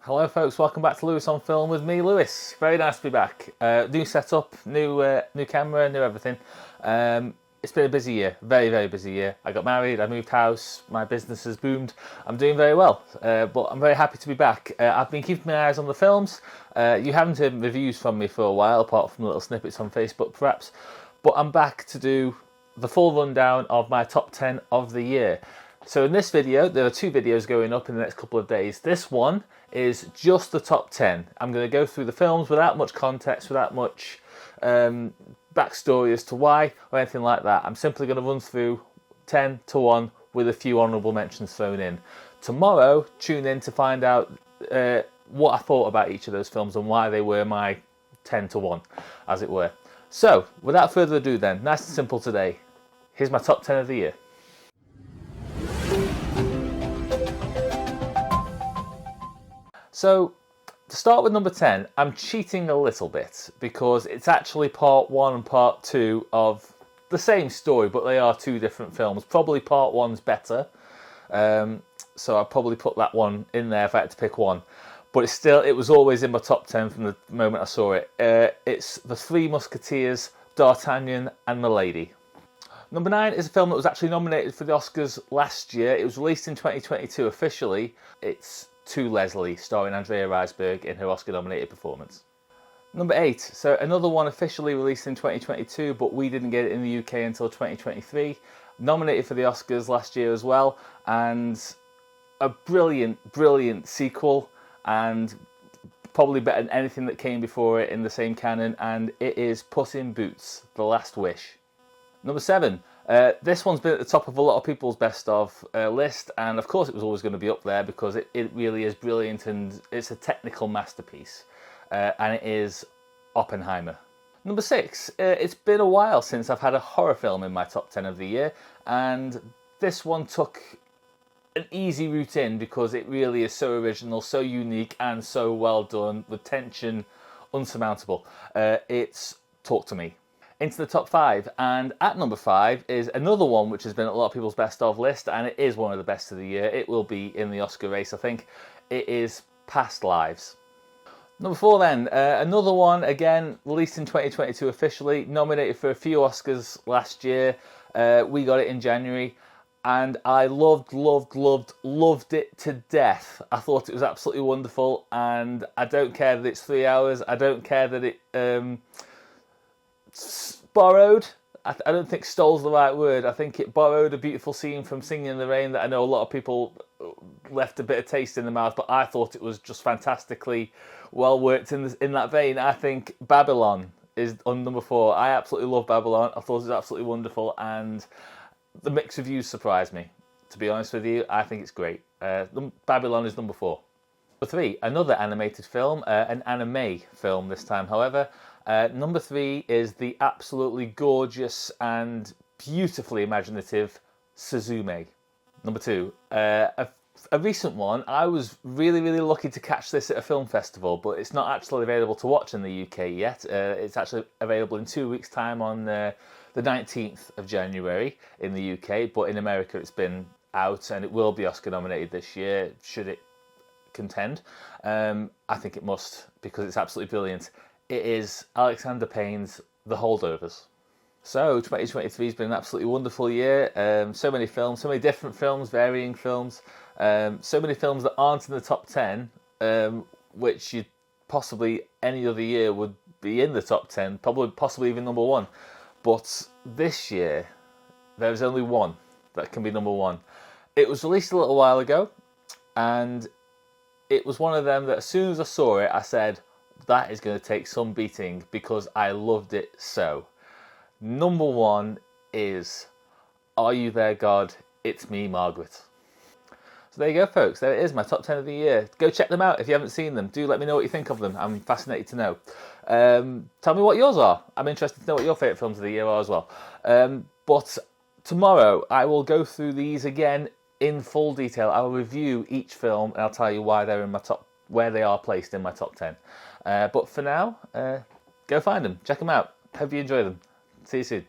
Hello folks, welcome back to Lewis on Film with me, Lewis. Very nice to be back. New setup, new camera, new everything. It's been a busy year, very busy year. I got married, I moved house, my business has boomed. I'm doing very well, but I'm very happy to be back. I've been keeping my eyes on the films. You haven't heard reviews from me for a while, apart from little snippets on Facebook perhaps. But I'm back to do the full rundown of my top 10 of the year. So in this video, there are two videos going up in the next couple of days. This one is just the top 10. I'm going to go through the films without much context, without much backstory as to why or anything like that. I'm simply going to run through 10 to 1 with a few honourable mentions thrown in. Tomorrow, tune in to find out what I thought about each of those films and why they were my 10 to 1, as it were. So, without further ado then, nice and simple today. Here's my top 10 of the year. So, to start with number 10, I'm cheating a little bit because it's actually part 1 and part 2 of the same story, but they are two different films. Probably part 1's better, so I'll probably put that one in there if I had to pick one. But it was always in my top 10 from the moment I saw it. It's The Three Musketeers, D'Artagnan and Milady. Number 9 is a film that was actually nominated for the Oscars last year. It was released in 2022 officially. It's To Leslie, starring Andrea Riseborough in her Oscar-nominated performance. Number 8, so another one officially released in 2022, but we didn't get it in the UK until 2023. Nominated for the Oscars last year as well, and a brilliant sequel, and probably better than anything that came before it in the same canon, and it is Puss in Boots: The Last Wish. Number 7, this one's been at the top of a lot of people's best of list, and of course it was always going to be up there because it really is brilliant and it's a technical masterpiece, and it is Oppenheimer. Number 6, it's been a while since I've had a horror film in my top 10 of the year, and this one took an easy route in because it really is so original, so unique and so well done, with tension unsurmountable. It's Talk to Me. Into the top 5, and at number 5 is another one which has been at a lot of people's best of list, and it is one of the best of the year. It will be in the Oscar race, I think. It is Past Lives. Number 4 then, another one, again, released in 2022 officially, nominated for a few Oscars last year. We got it in January, and I loved it to death. I thought it was absolutely wonderful, and I don't care that it's 3 hours. I don't care that it borrowed. I don't think stole's the right word. I think it borrowed a beautiful scene from Singing in the Rain that I know a lot of people left a bit of taste in the mouth, but I thought it was just fantastically well worked in that vein. I think Babylon is on number 4. I absolutely love Babylon. I thought it was absolutely wonderful, and the mixed reviews surprised me. To be honest with you, I think it's great. Babylon is number 4. Number 3, another animated film, an anime film this time, however. Number 3 is the absolutely gorgeous and beautifully imaginative Suzume. Number 2, a recent one. I was really lucky to catch this at a film festival, but it's not actually available to watch in the UK yet. It's actually available in 2 weeks' time on the 19th of January in the UK, but in America it's been out, and it will be Oscar nominated this year, should it contend. I think it must, because it's absolutely brilliant. It is Alexander Payne's The Holdovers. So 2023 has been an absolutely wonderful year. So many films, so many different films, varying films. So many films that aren't in the top 10, which you possibly any other year would be in the top 10, possibly even number 1. But this year, there's only one that can be number 1. It was released a little while ago, and it was one of them that as soon as I saw it, I said, that is going to take some beating because I loved it so. Number 1 is Are You There, God? It's Me, Margaret. So there you go, folks. There it is, my top 10 of the year. Go check them out if you haven't seen them. Do let me know what you think of them. I'm fascinated to know. Tell me what yours are. I'm interested to know what your favourite films of the year are as well. But tomorrow I will go through these again in full detail. I will review each film and I'll tell you why they're in my top, where they are placed in my top 10. But for now, go find them, check them out. Hope you enjoy them. See you soon.